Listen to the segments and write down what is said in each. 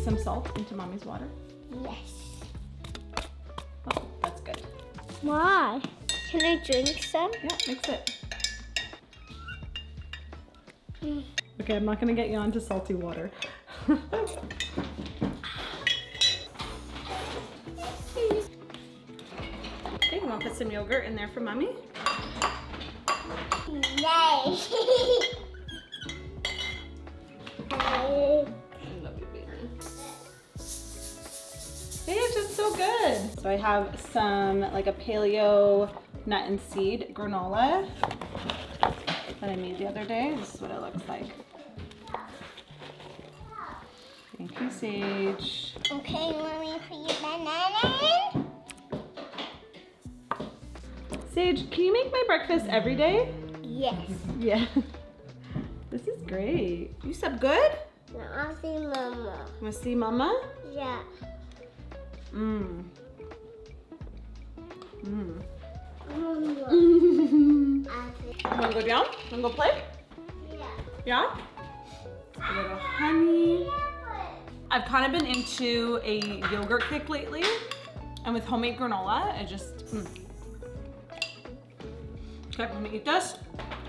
some salt into mommy's water? Yes. Oh, that's good. Why? Can I drink some? Yeah, mix it. Okay, I'm not gonna get you onto salty water. Okay, you wanna put some yogurt in there for mommy? Nay. I love you, baby. Hey, it's just so good. So I have some, like a paleo nut and seed granola that I made the other day. This is what it looks like. Thank you, Sage. Okay, you want me to put your banana in? Sage, can you make my breakfast every day? Yes. Yeah. This is great. You slept good? Now I'll see Mama. Wanna see Mama? Yeah. Mmm. Mmm. Wanna go down? Wanna go play? Yeah. Yeah? A little honey. I've kind of been into a yogurt kick lately, and with homemade granola, I just, Okay, I'm gonna eat this,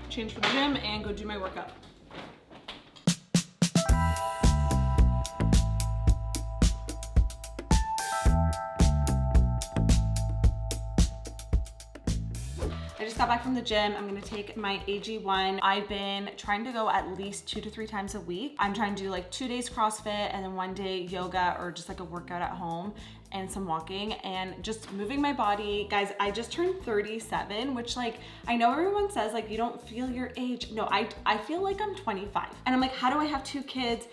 change for the gym, and go do my workout. I just got back from the gym. I'm gonna take my AG1. I've been trying to go at least 2 to 3 times a week. I'm trying to do like 2 days CrossFit and then 1 day yoga or just like a workout at home and some walking and just moving my body. Guys, I just turned 37, which like, I know everyone says like, you don't feel your age. No, I feel like I'm 25. And I'm like, how do I have 2 kids?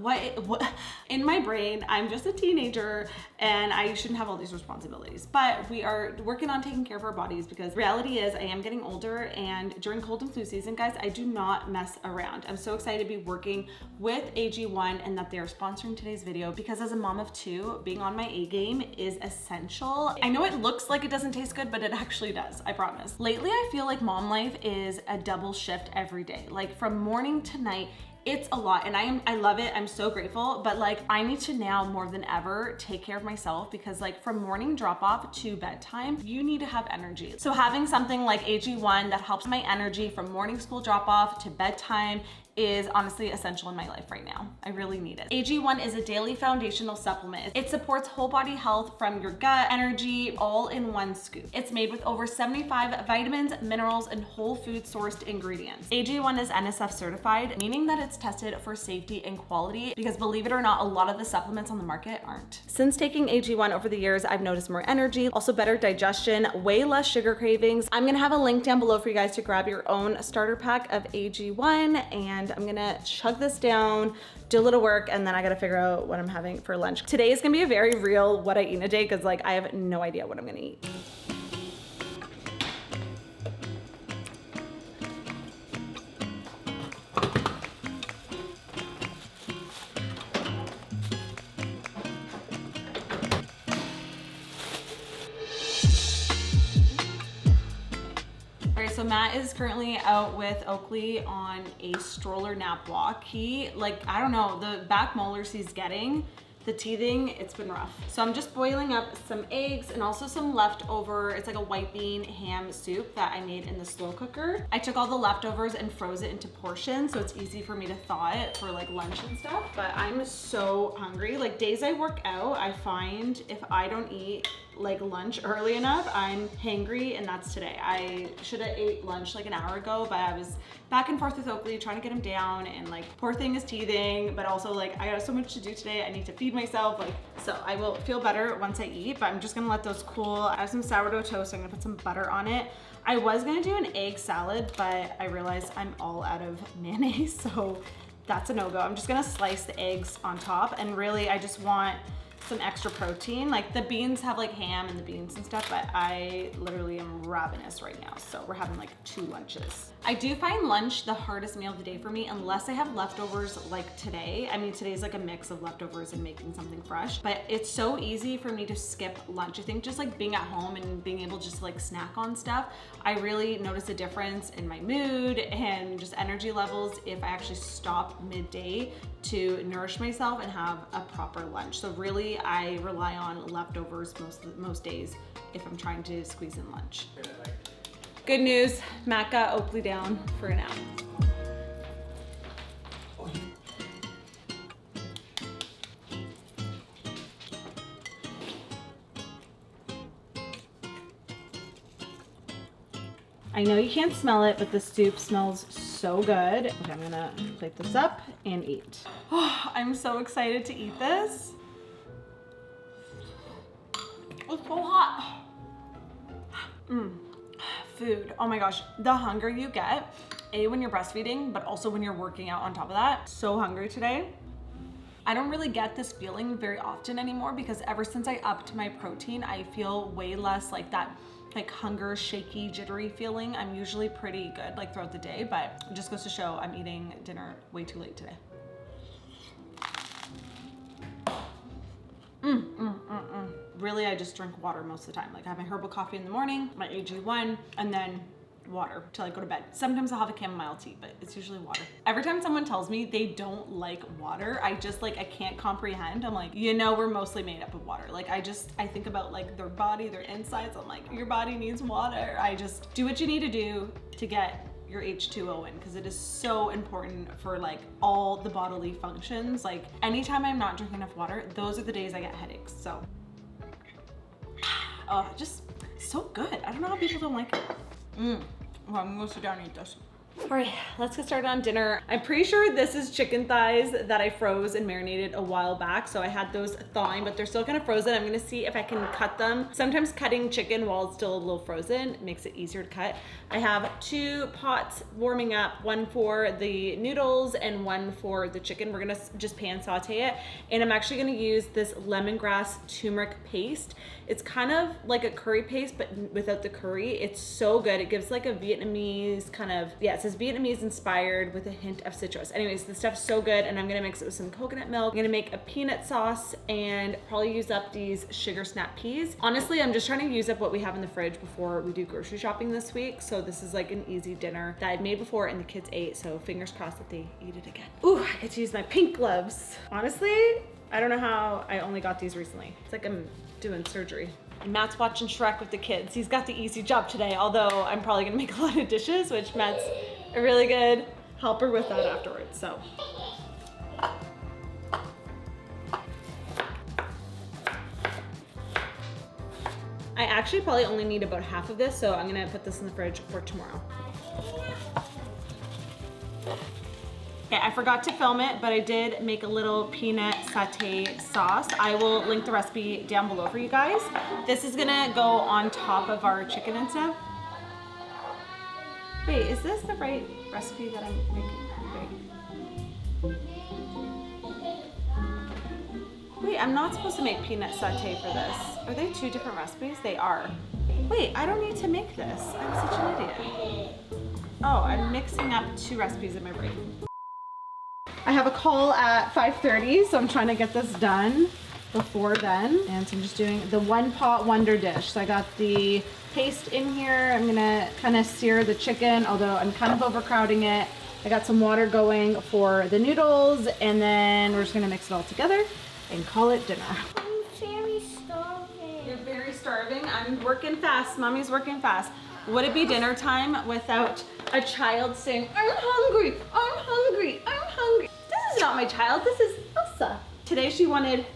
What? In my brain, I'm just a teenager and I shouldn't have all these responsibilities. But we are working on taking care of our bodies because reality is I am getting older, and during cold and flu season, guys, I do not mess around. I'm so excited to be working with AG1 and that they are sponsoring today's video because as a mom of 2, being on my A game is essential. I know it looks like it doesn't taste good, but it actually does, I promise. Lately, I feel like mom life is a double shift every day. Like from morning to night, it's a lot and I love it. I'm so grateful, but like I need to now more than ever take care of myself because like from morning drop off to bedtime, you need to have energy. So having something like AG1 that helps my energy from morning school drop off to bedtime is honestly essential in my life right now. I really need it. AG1 is a daily foundational supplement. It supports whole body health from your gut, energy, all in one scoop. It's made with over 75 vitamins, minerals, and whole food sourced ingredients. AG1 is NSF certified, meaning that it's tested for safety and quality because believe it or not, a lot of the supplements on the market aren't. Since taking AG1 over the years, I've noticed more energy, also better digestion, way less sugar cravings. I'm gonna have a link down below for you guys to grab your own starter pack of AG1, and I'm gonna chug this down, do a little work, and then I gotta figure out what I'm having for lunch. Today is gonna be a very real what I eat in a day because like I have no idea what I'm gonna eat. So Matt is currently out with Oakley on a stroller nap walk. He, like, I don't know, the back molars he's getting, the teething, it's been rough. So I'm just boiling up some eggs and also some leftover, it's like a white bean ham soup that I made in the slow cooker. I took all the leftovers and froze it into portions so it's easy for me to thaw it for like lunch and stuff. But I'm so hungry. Like days I work out, I find if I don't eat like lunch early enough, I'm hangry, and that's today. I should have ate lunch like an hour ago, but I was back and forth with Oakley trying to get him down, and like poor thing is teething, but also like I got so much to do today. I need to feed myself, like, so I will feel better once I eat, but I'm just gonna let those cool. I have some sourdough toast, so I'm gonna put some butter on it. I was gonna do an egg salad, but I realized I'm all out of mayonnaise, so that's a no-go. I'm just gonna slice the eggs on top, and really I just want some extra protein. Like the beans have like ham and the beans and stuff, but I literally am ravenous right now. So we're having like 2 lunches. I do find lunch the hardest meal of the day for me unless I have leftovers like today. I mean, today's like a mix of leftovers and making something fresh, but it's so easy for me to skip lunch. I think just like being at home and being able just to like snack on stuff, I really notice a difference in my mood and just energy levels if I actually stop midday to nourish myself and have a proper lunch. So really I rely on leftovers most days if I'm trying to squeeze in lunch. Good news, Matt got Oakley down for a nap. I know you can't smell it, but the soup smells so good. Okay, I'm gonna plate this up and eat. Oh, I'm so excited to eat this. It's so hot. Food, oh my gosh. The hunger you get, A, when you're breastfeeding, but also when you're working out on top of that. So hungry today. I don't really get this feeling very often anymore because ever since I upped my protein, I feel way less like that like hunger, shaky, jittery feeling. I'm usually pretty good like throughout the day, but it just goes to show I'm eating dinner way too late today. Really, I just drink water most of the time. Like I have my herbal coffee in the morning, my AG1, and then water till I go to bed. Sometimes I'll have a chamomile tea, but it's usually water. Every time someone tells me they don't like water, I just like, I can't comprehend. I'm like, you know, we're mostly made up of water. Like I think about like their body, their insides. I'm like, your body needs water. I just do what you need to do to get your H2O in because it is so important for like all the bodily functions. Like anytime I'm not drinking enough water, those are the days I get headaches. So, oh, just so good. I don't know how people don't like it. Well, I'm gonna go sit down and eat this. All right, let's get started on dinner. I'm pretty sure this is chicken thighs that I froze and marinated a while back. So I had those thawing, but they're still kind of frozen. I'm gonna see if I can cut them. Sometimes cutting chicken while it's still a little frozen makes it easier to cut. I have 2 pots warming up, one for the noodles and one for the chicken. We're gonna just pan saute it. And I'm actually gonna use this lemongrass turmeric paste. It's kind of like a curry paste, but without the curry. It's so good. It gives like a Vietnamese kind of, yeah, it says Vietnamese inspired with a hint of citrus. Anyways, this stuff's so good, and I'm gonna mix it with some coconut milk. I'm gonna make a peanut sauce and probably use up these sugar snap peas. Honestly, I'm just trying to use up what we have in the fridge before we do grocery shopping this week. So this is like an easy dinner that I've made before and the kids ate, so fingers crossed that they eat it again. Ooh, I get to use my pink gloves. Honestly, I don't know how I only got these recently. It's like I'm doing surgery. And Matt's watching Shrek with the kids. He's got the easy job today, although I'm probably gonna make a lot of dishes, which Matt's a really good helper with that afterwards, so. I actually probably only need about half of this, so I'm gonna put this in the fridge for tomorrow. Okay, I forgot to film it, but I did make a little peanut satay sauce. I will link the recipe down below for you guys. This is gonna go on top of our chicken and stuff. Wait, is this the right recipe that I'm making? Wait, I'm not supposed to make peanut satay for this. Are they 2 different recipes? They are. Wait, I don't need to make this. I'm such an idiot. Oh, I'm mixing up 2 recipes in my brain. I have a call at 5:30, so I'm trying to get this done before then. And so I'm just doing the one pot wonder dish. So I got the paste in here. I'm gonna kind of sear the chicken, although I'm kind of overcrowding it. I got some water going for the noodles, and then we're just gonna mix it all together and call it dinner. I'm very starving. You're very starving? I'm working fast. Mommy's working fast. Would it be dinner time without a child saying, I'm hungry, I'm hungry, I'm hungry? This is not my child, this is Elsa. Today she wanted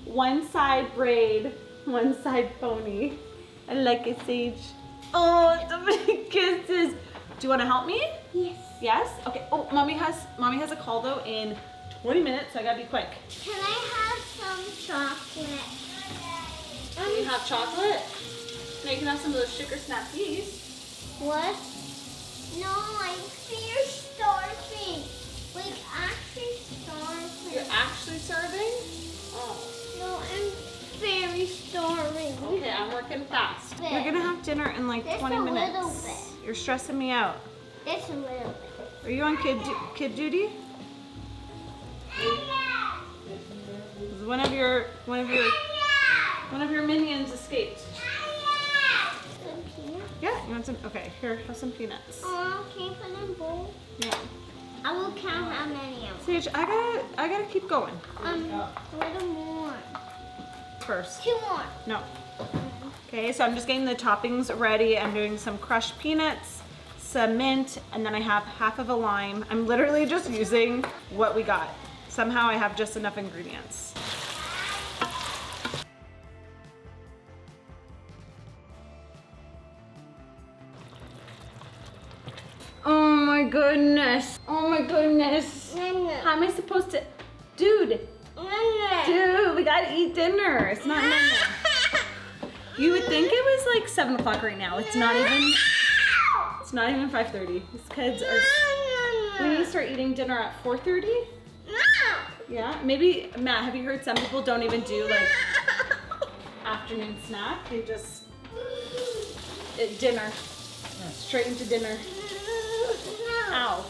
one side braid, one side pony. I like it, Sage. Oh, so many kisses. Do you want to help me? Yes. Yes? Okay. Oh, mommy has a call though in 20 minutes, so I gotta be quick. Can I have some chocolate? Do you have chocolate? No, you can have some of those sugar snap peas. What? No, I'm very starving. Like actually starving. You're actually starving? Oh. No, I'm cooking fast. Bit. We're gonna have dinner in like Just 20 a minutes. little bit. You're stressing me out. Just a little bit. Are you on kid duty? One of your minions escaped. Some peanuts? Yeah, you want some? Okay, here, have some peanuts. Oh, can you put in a bowl? Yeah. I will count how many of them. Sage, I gotta keep going. A little more. First. 2 more. No. Okay, so I'm just getting the toppings ready. I'm doing some crushed peanuts, some mint, and then I have half of a lime. I'm literally just using what we got. Somehow I have just enough ingredients. Oh my goodness. Oh my goodness. How am I supposed to? Dude, we gotta eat dinner. It's not dinner. You would think it was like 7 o'clock right now. It's not even 5:30. These kids are, we need to start eating dinner at 4:30. Yeah, maybe, Matt, have you heard some people don't even do like afternoon snack? They just, dinner, straight into dinner. Ow.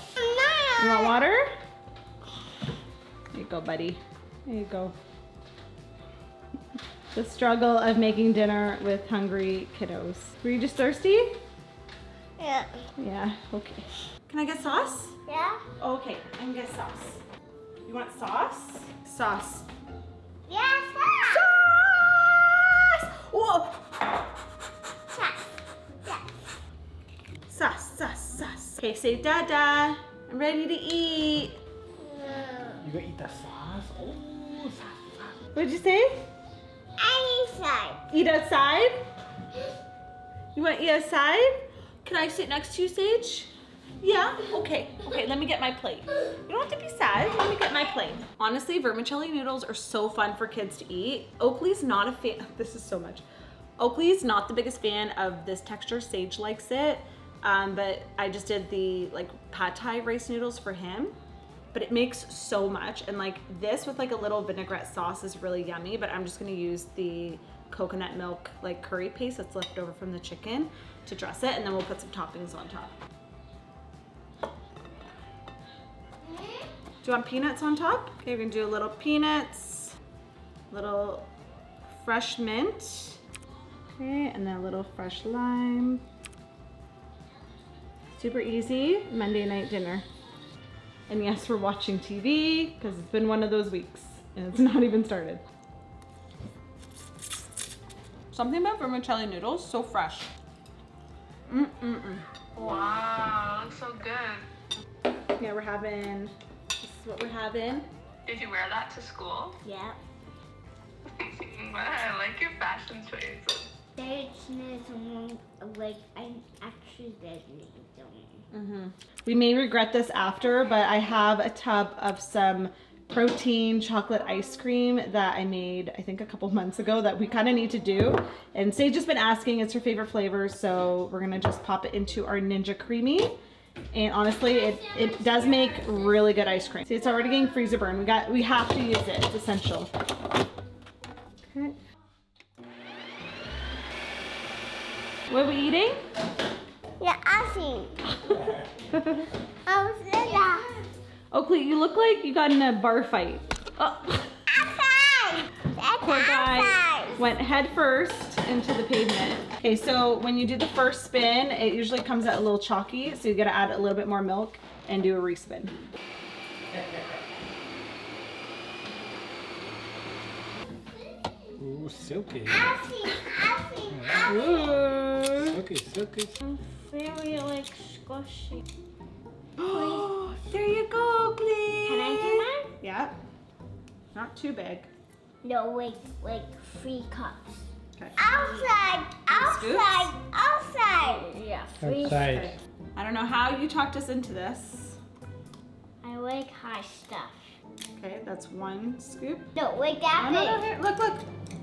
You want water? There you go, buddy. There you go. The struggle of making dinner with hungry kiddos. Were you just thirsty? Yeah. Yeah, okay. Can I get sauce? Yeah? Okay, I can get sauce. You want sauce? Sauce. Yes. Sauce! Whoa! Sauce. Okay, say dada. I'm ready to eat. You gonna eat the sauce? Oh, sauce. What'd you say? Eat outside? You want to eat outside? Can I sit next to you, Sage? Yeah? Okay, let me get my plate. You don't have to be sad. Let me get my plate. Honestly, vermicelli noodles are so fun for kids to eat. Oakley's not a fan. This is so much. Oakley's not the biggest fan of this texture. Sage likes it. But I just did the like pad thai rice noodles for him. But it makes so much. And like this with like a little vinaigrette sauce is really yummy. But I'm just gonna use the coconut milk like curry paste that's left over from the chicken to dress it. And then we'll put some toppings on top. Do you want peanuts on top? Okay, we're gonna do a little peanuts, little fresh mint, okay, and then a little fresh lime. Super easy Monday night dinner. And yes, we're watching TV because it's been one of those weeks and it's not even started. Something about vermicelli noodles, so fresh. Wow, looks so good. Yeah, this is what we're having. Did you wear that to school? Yeah. I like your fashion choices. There's someone like I actually did need them. We may regret this after, but I have a tub of some protein chocolate ice cream that I made, I think a couple months ago that we kind of need to do. And Sage has been asking, it's her favorite flavor, so we're gonna just pop it into our Ninja Creami. And honestly, it does make really good ice cream. See, it's already getting freezer burn. We have to use it, it's essential. Okay. What are we eating? Yeah, I see. Yeah. Oakley, you look like you got in a bar fight. Oh. Outside. Poor guy went head first into the pavement. Okay, so when you do the first spin, it usually comes out a little chalky, so you gotta add a little bit more milk and do a respin. Ooh, silky. I see. Ooh. Silky. Very like squishy. There you go, Oakley. Can I do mine? Yeah. Not too big. No, like 3 cups. Okay. Outside. Yeah, 3. Outside. I don't know how you talked us into this. I like high stuff. Okay, that's 1 scoop. No, like that Oh, big. no, here, look.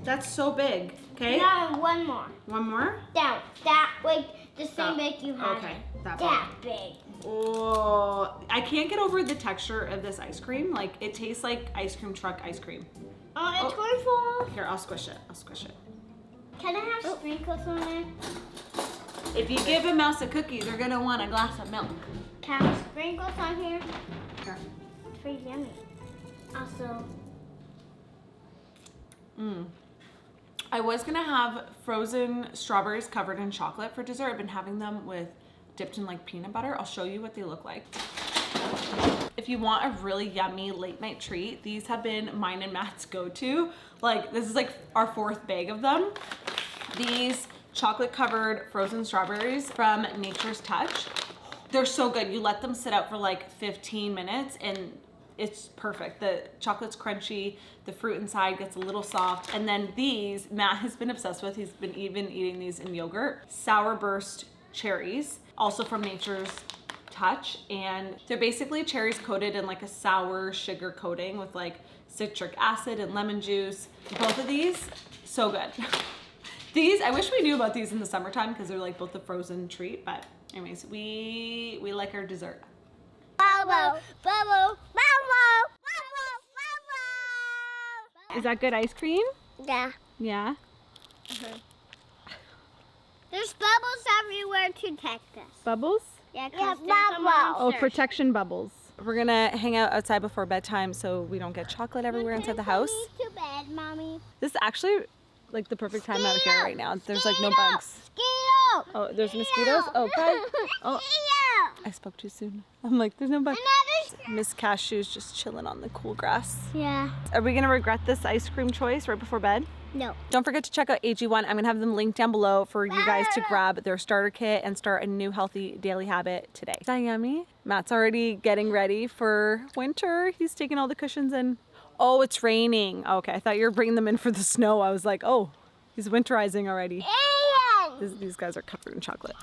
That's so big. Okay. No, 1 more. 1 more? Down. That like the same big you have. Okay, that big. Oh, I can't get over the texture of this ice cream. Like, it tastes like ice cream truck ice cream. It's going to fall. Here, I'll squish it. Can I have sprinkles on it? If you give a mouse a cookie, they're gonna want a glass of milk. Can I have sprinkles on here? Sure. It's pretty yummy. Also, I was gonna have frozen strawberries covered in chocolate for dessert. I've been having them dipped in like peanut butter. I'll show you what they look like. If you want a really yummy late night treat, these have been mine and Matt's go-to. Like this is like our 4th bag of them. These chocolate covered frozen strawberries from Nature's Touch. They're so good. You let them sit out for like 15 minutes and it's perfect. The chocolate's crunchy, the fruit inside gets a little soft. And then these, Matt has been obsessed with. He's been even eating these in yogurt. Sour burst cherries, also from Nature's Touch. And they're basically cherries coated in like a sour sugar coating with like citric acid and lemon juice. Both of these, so good. These, I wish we knew about these in the summertime because they're like both a frozen treat. But anyways, we like our dessert. bubble, bubble, bubble, bubble, Is that good ice cream? Yeah. Yeah. There's bubbles everywhere to protect us. Bubbles? Yeah, bubbles. Oh, protection bubbles. We're gonna hang out outside before bedtime so we don't get chocolate everywhere inside the house. To bed, Mommy. This is actually like the perfect time out here right now. There's like no bugs. Mosquito. Oh, there's mosquitoes? Oh, bye. Oh, I spoke too soon. I'm like, there's no bugs. Miss Cashew's just chilling on the cool grass. Yeah. Are we gonna regret this ice cream choice right before bed? No. Don't forget to check out AG1. I'm gonna have them linked down below for you guys to grab their starter kit and start a new healthy daily habit today. Is that yummy? Matt's already getting ready for winter. He's taking all the cushions in. Oh, it's raining. Okay, I thought you were bringing them in for the snow. I was like, oh, he's winterizing already. These guys are covered in chocolate.